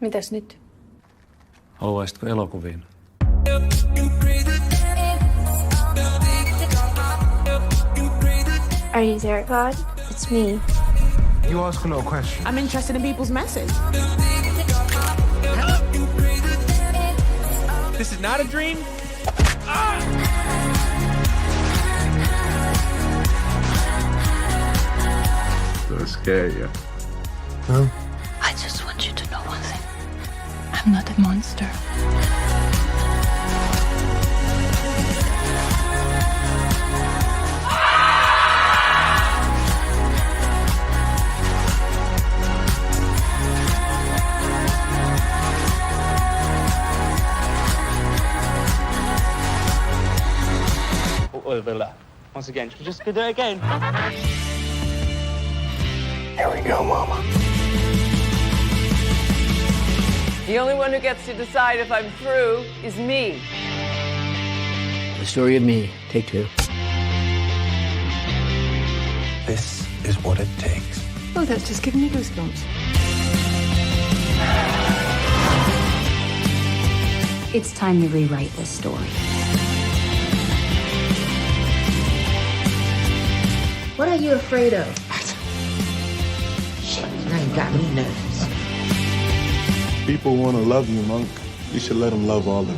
Mitäs nyt? Haluaisitko elokuviin? Are you there, God? It's me. You ask a lot of questions. I'm interested in people's message. This is not a dream. Does it scare you? I just want you to know one thing. I'm not a monster. Once again, should we just do it again? Here we go, Mama. The only one who gets to decide if I'm through is me. The story of me, take two. This is what it takes. Oh, that's just giving me goosebumps. It's time to rewrite this story. What are you afraid of? Shit, now you got me nervous. People want to love you, Monk. You should let them love all of you.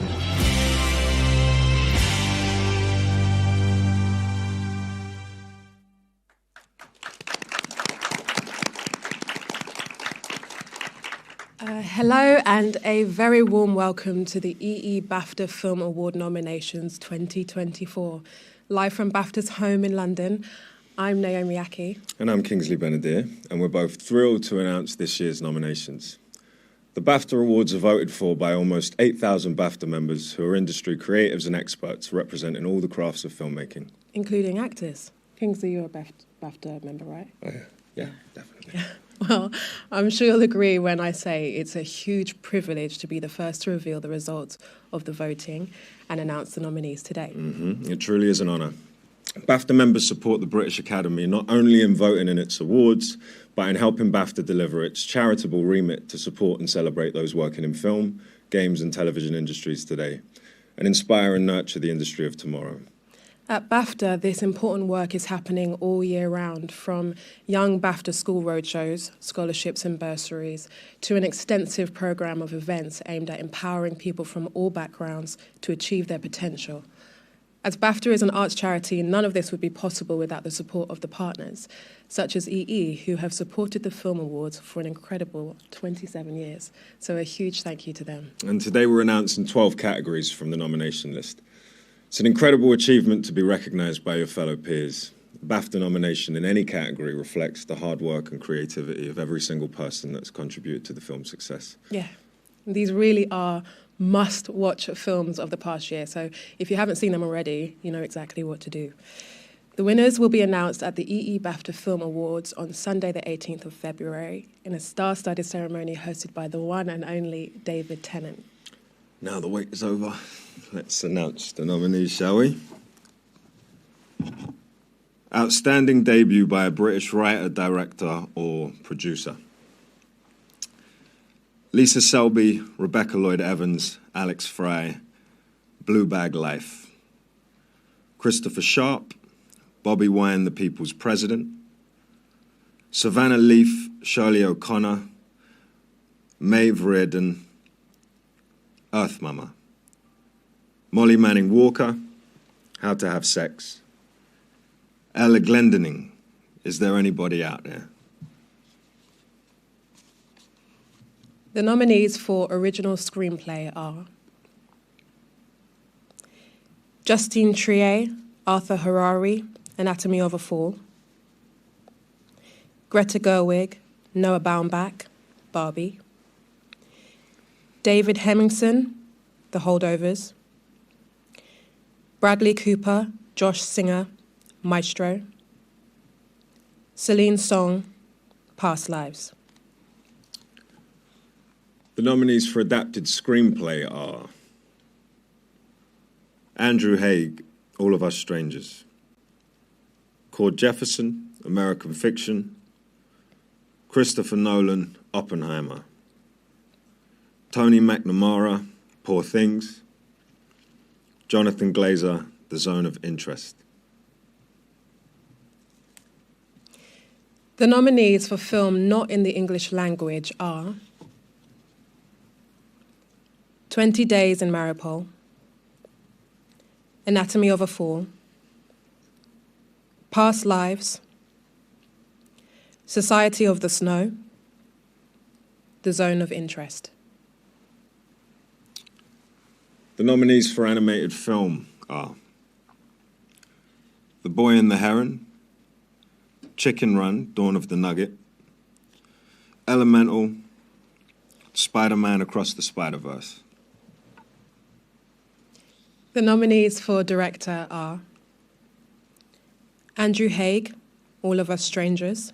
Hello and a very warm welcome to the EE BAFTA Film Award nominations 2024. Live from BAFTA's home in London, I'm Naomi Ackie. And I'm Kingsley Ben-Adir, and we're both thrilled to announce this year's nominations. The BAFTA Awards are voted for by almost 8,000 BAFTA members who are industry creatives and experts representing all the crafts of filmmaking. Including actors. Kingsley, you're a BAFTA member, right? Oh, yeah, definitely. Well, I'm sure you'll agree when I say it's a huge privilege to be the first to reveal the results of the voting and announce the nominees today. It truly is an honour. BAFTA members support the British Academy not only in voting in its awards, but in helping BAFTA deliver its charitable remit to support and celebrate those working in film, games and television industries today, and inspire and nurture the industry of tomorrow. At BAFTA, this important work is happening all year round, from young BAFTA school roadshows, scholarships and bursaries, to an extensive programme of events aimed at empowering people from all backgrounds to achieve their potential. As BAFTA is an arts charity, none of this would be possible without the support of the partners, such as EE, who have supported the Film Awards for an incredible 27 years. So a huge thank you to them. And today we're announcing 12 categories from the nomination list. It's an incredible achievement to be recognised by your fellow peers. A BAFTA nomination in any category reflects the hard work and creativity of every single person that's contributed to the film's success. Yeah, these really are must-watch films of the past year, so if you haven't seen them already, you know exactly what to do. The winners will be announced at the EE BAFTA Film Awards on Sunday the 18th of February in a star-studded ceremony hosted by the one and only David Tennant. Now the wait is over. Let's announce the nominees, shall we? Outstanding debut by a British writer, director or producer. Lisa Selby, Rebecca Lloyd-Evans, Alex Fry, Blue Bag Life. Christopher Sharp, Bobby Wine, The People's President. Savannah Leaf, Shirley O'Connor, Maeve Reardon, Earth Mama. Molly Manning Walker, How to Have Sex. Ella Glendening, Is There Anybody Out There? The nominees for original screenplay are Justine Triet, Arthur Harari, Anatomy of a Fall. Greta Gerwig, Noah Baumbach, Barbie. David Hemmingson, The Holdovers. Bradley Cooper, Josh Singer, Maestro. Celine Song, Past Lives. The nominees for adapted screenplay are Andrew Haigh, All of Us Strangers. Cord Jefferson, American Fiction. Christopher Nolan, Oppenheimer. Tony McNamara, Poor Things. Jonathan Glazer, The Zone of Interest. The nominees for film not in the English language are 20 Days in Mariupol, Anatomy of a Fall, Past Lives, Society of the Snow, The Zone of Interest. The nominees for animated film are The Boy and the Heron, Chicken Run, Dawn of the Nugget, Elemental, Spider-Man Across the Spider-Verse. The nominees for director are Andrew Haigh, All of Us Strangers,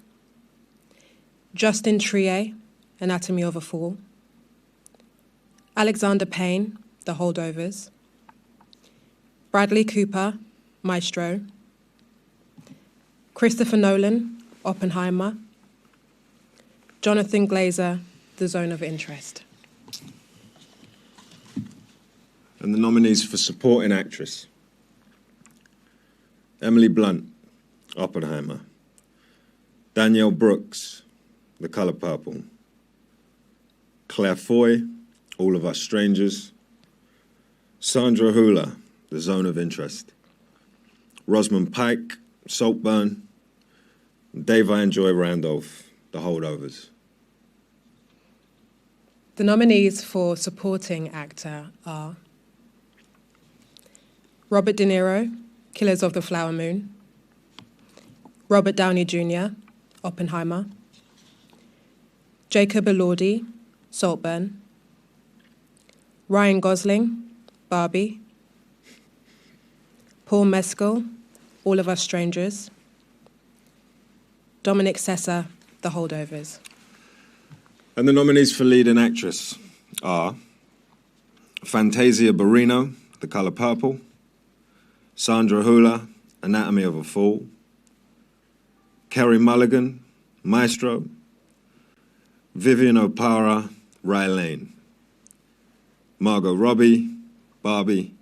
Justin Triet, Anatomy of a Fall, Alexander Payne, The Holdovers, Bradley Cooper, Maestro, Christopher Nolan, Oppenheimer, Jonathan Glazer, The Zone of Interest. And the nominees for supporting actress: Emily Blunt, Oppenheimer, Danielle Brooks, The Color Purple, Claire Foy, All of Us Strangers, Sandra Hüller, The Zone of Interest, Rosamund Pike, Saltburn, Dave Joy Randolph, The Holdovers. The nominees for supporting actor are Robert De Niro, Killers of the Flower Moon, Robert Downey Jr., Oppenheimer, Jacob Elordi, Saltburn, Ryan Gosling, Barbie, Paul Mescal, All of Us Strangers, Dominic Sessa, The Holdovers. And the nominees for leading actress are Fantasia Barrino, The Color Purple, Sandra Hüller, Anatomy of a Fall, Carey Mulligan, Maestro, Vivian O'Para, Rye Lane, Margot Robbie, Barbie,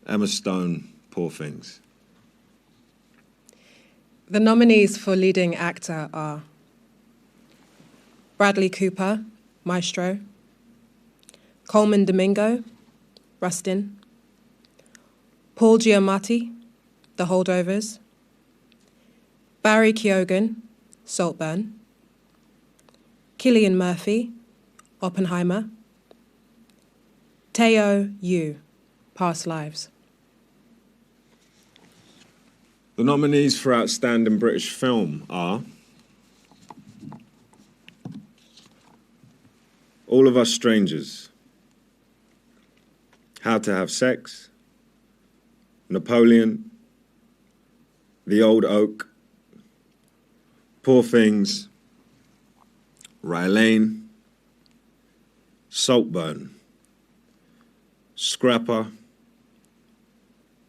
Emma Stone, Poor Things. The nominees for leading actor are Bradley Cooper, Maestro, Coleman Domingo, Rustin, Paul Giamatti, The Holdovers, Barry Keoghan, Saltburn, Cillian Murphy, Oppenheimer, Teo Yu, Past Lives. The nominees for Outstanding British Film are All of Us Strangers, How to Have Sex, Napoleon, The Old Oak, Poor Things, Rye Lane, Saltburn, Scrapper,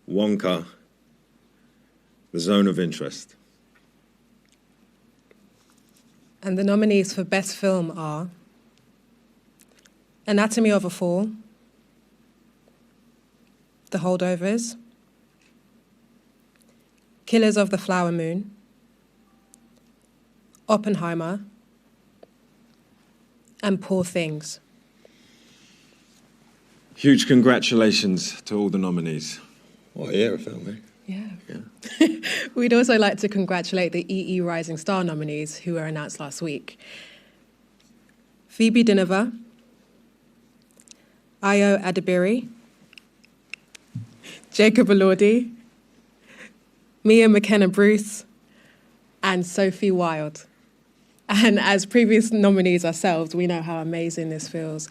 Wonka, The Zone of Interest. And the nominees for Best Film are Anatomy of a Fall, The Holdovers, Killers of the Flower Moon, Oppenheimer, and Poor Things. Huge congratulations to all the nominees. What a year of film, eh? Yeah. We'd also like to congratulate the EE Rising Star nominees who were announced last week. Phoebe Dynevor, Ayo Adebiri, Jacob Elordi, Mia McKenna-Bruce, and Sophie Wilde. And as previous nominees ourselves, we know how amazing this feels.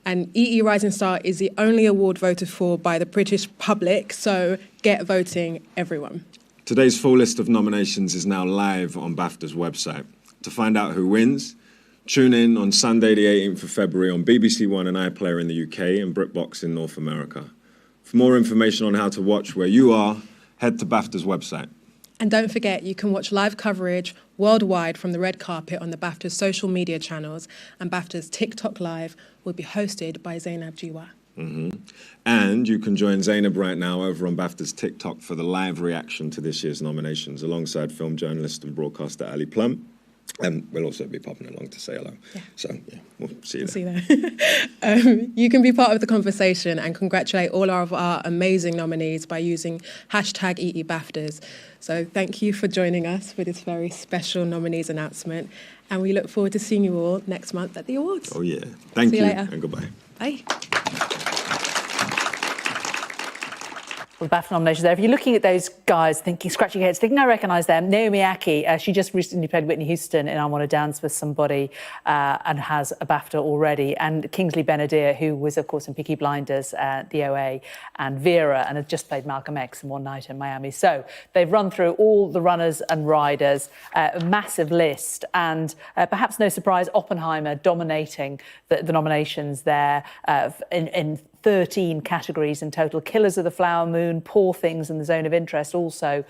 And EE Rising Star is the only award voted for by the British public, so get voting, everyone. Today's full list of nominations is now live on BAFTA's website. To find out who wins, tune in on Sunday the 18th of February on BBC One and iPlayer in the UK and BritBox in North America. For more information on how to watch where you are, head to BAFTA's website. And don't forget, you can watch live coverage worldwide from the red carpet on the BAFTA's social media channels, and BAFTA's TikTok Live will be hosted by Zainab Jiwa. And you can join Zainab right now over on BAFTA's TikTok for the live reaction to this year's nominations, alongside film journalist and broadcaster Ali Plum. And we'll also be popping along to say hello. Yeah. So, yeah, we'll see you there. You can be part of the conversation and congratulate all of our amazing nominees by using hashtag EE BAFTAs. So thank you for joining us for this very special nominees announcement. And we look forward to seeing you all next month at the awards. Oh, yeah. Thank you later. And goodbye. Bye. Well, the BAFTA nominations there. If you're looking at those guys, scratching your heads, thinking, I recognise them. Naomi Ackie, she just recently played Whitney Houston in I Want to Dance with Somebody and has a BAFTA already. And Kingsley Ben-Adir, who was, of course, in Peaky Blinders, the OA, and Vera, and had just played Malcolm X in One Night in Miami. So they've run through all the runners and riders, a massive list, and perhaps no surprise, Oppenheimer dominating the nominations there in 13 categories in total. Killers of the Flower Moon, Poor Things and The Zone of Interest also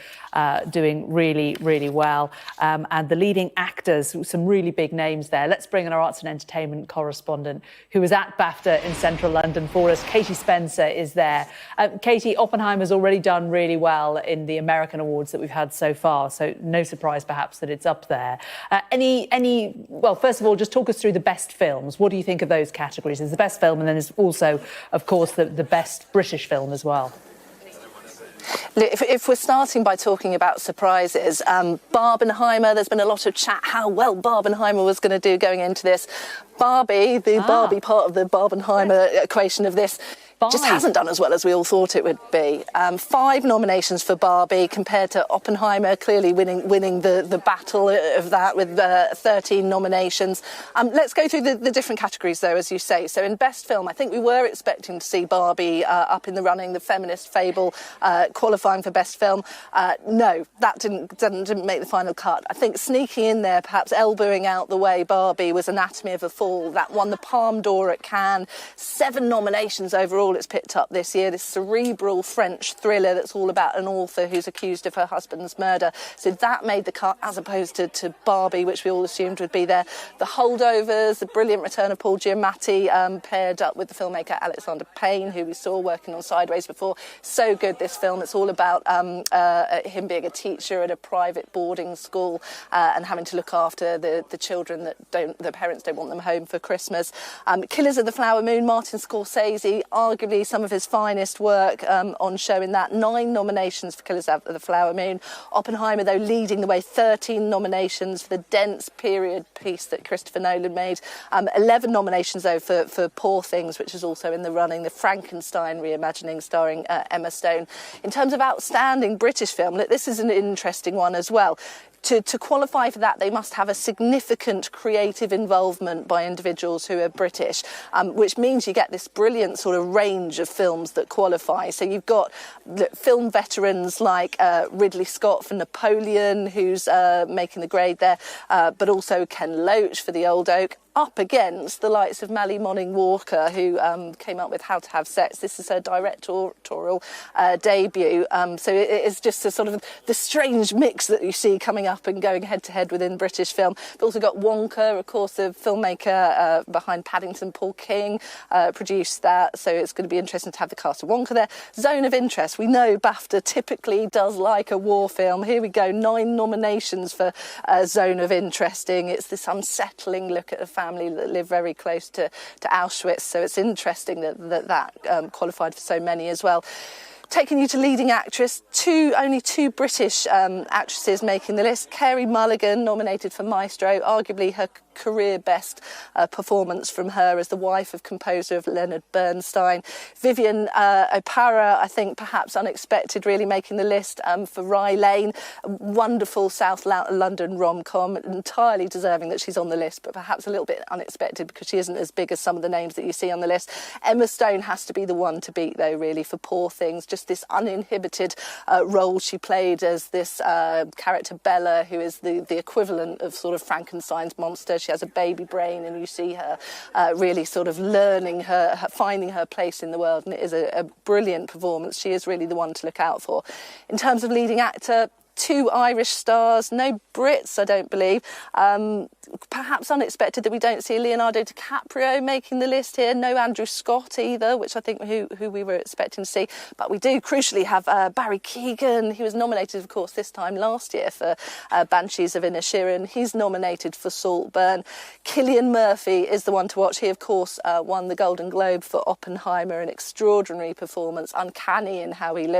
doing really, really well. And the leading actors, some really big names there. Let's bring in our arts and entertainment correspondent who was at BAFTA in central London for us. Katie Spencer is there. Katie, Oppenheimer's already done really well in the American awards that we've had so far, so no surprise perhaps that it's up there. Well, first of all, just talk us through the best films. What do you think of those categories? There's the best film and then there's also, of course, the best British film as well. If we're starting by talking about surprises, Barbenheimer, there's been a lot of chat how well Barbenheimer was going to do going into this. Barbie, the Barbie part of the Barbenheimer equation of this, just hasn't done as well as we all thought it would be. 5 nominations for Barbie compared to Oppenheimer, clearly winning the battle of that with 13 nominations. Let's go through the different categories, though, as you say. So in Best Film, I think we were expecting to see Barbie up in the running, the feminist fable qualifying for Best Film. No, that didn't make the final cut. I think sneaking in there, perhaps elbowing out the way, Barbie was Anatomy of a Fall. That won the Palme d'Or at Cannes. 7 nominations overall it's picked up this year, this cerebral French thriller that's all about an author who's accused of her husband's murder. So that made the cut as opposed to Barbie, which we all assumed would be there. The Holdovers, the brilliant return of Paul Giamatti, paired up with the filmmaker Alexander Payne, who we saw working on Sideways before. So good, this film. It's all about him being a teacher at a private boarding school and having to look after the children that their parents don't want them home for Christmas. Killers of the Flower Moon, Martin Scorsese, arguably some of his finest work on show in that. 9 nominations for Killers of the Flower Moon. Oppenheimer, though, leading the way, 13 nominations for the dense period piece that Christopher Nolan made. 11 nominations, though, for Poor Things, which is also in the running. The Frankenstein reimagining starring Emma Stone. In terms of outstanding British film, look, this is an interesting one as well. To qualify for that, they must have a significant creative involvement by individuals who are British, which means you get this brilliant sort of range of films that qualify. So you've got film veterans like Ridley Scott for Napoleon, who's making the grade there, but also Ken Loach for The Old Oak, up against the likes of Mally Monning Walker, who came up with How to Have Sex. This is her directorial debut. So it is just a sort of the strange mix that you see coming up and going head-to-head within British film. We've also got Wonka, of course, the filmmaker behind Paddington, Paul King, produced that. So it's going to be interesting to have the cast of Wonka there. Zone of Interest. We know BAFTA typically does like a war film. Here we go, 9 nominations for Zone of Interesting. It's this unsettling look at a family that live very close to Auschwitz. So it's interesting that qualified for so many as well. Taking you to leading actress, only two British actresses making the list. Carey Mulligan, nominated for Maestro, arguably her career best performance from her as the wife of composer of Leonard Bernstein. Vivian Oparah, I think perhaps unexpected, really making the list for Rye Lane. A wonderful South London rom-com, entirely deserving that she's on the list, but perhaps a little bit unexpected because she isn't as big as some of the names that you see on the list. Emma Stone has to be the one to beat, though, really, for Poor Things. Just this uninhibited role she played as this character Bella, who is the equivalent of sort of Frankenstein's monster. She has a baby brain, and you see her really sort of learning finding her place in the world, and it is a brilliant performance. She is really the one to look out for. In terms of leading actor, 2 Irish stars, no Brits, I don't believe. Perhaps unexpected that we don't see Leonardo DiCaprio making the list here. No Andrew Scott either, which I think who we were expecting to see. But we do crucially have Barry Keoghan. He was nominated, of course, this time last year for Banshees of Inisherin. He's nominated for Saltburn. Cillian Murphy is the one to watch. He, of course, won the Golden Globe for Oppenheimer, an extraordinary performance, uncanny in how he looks.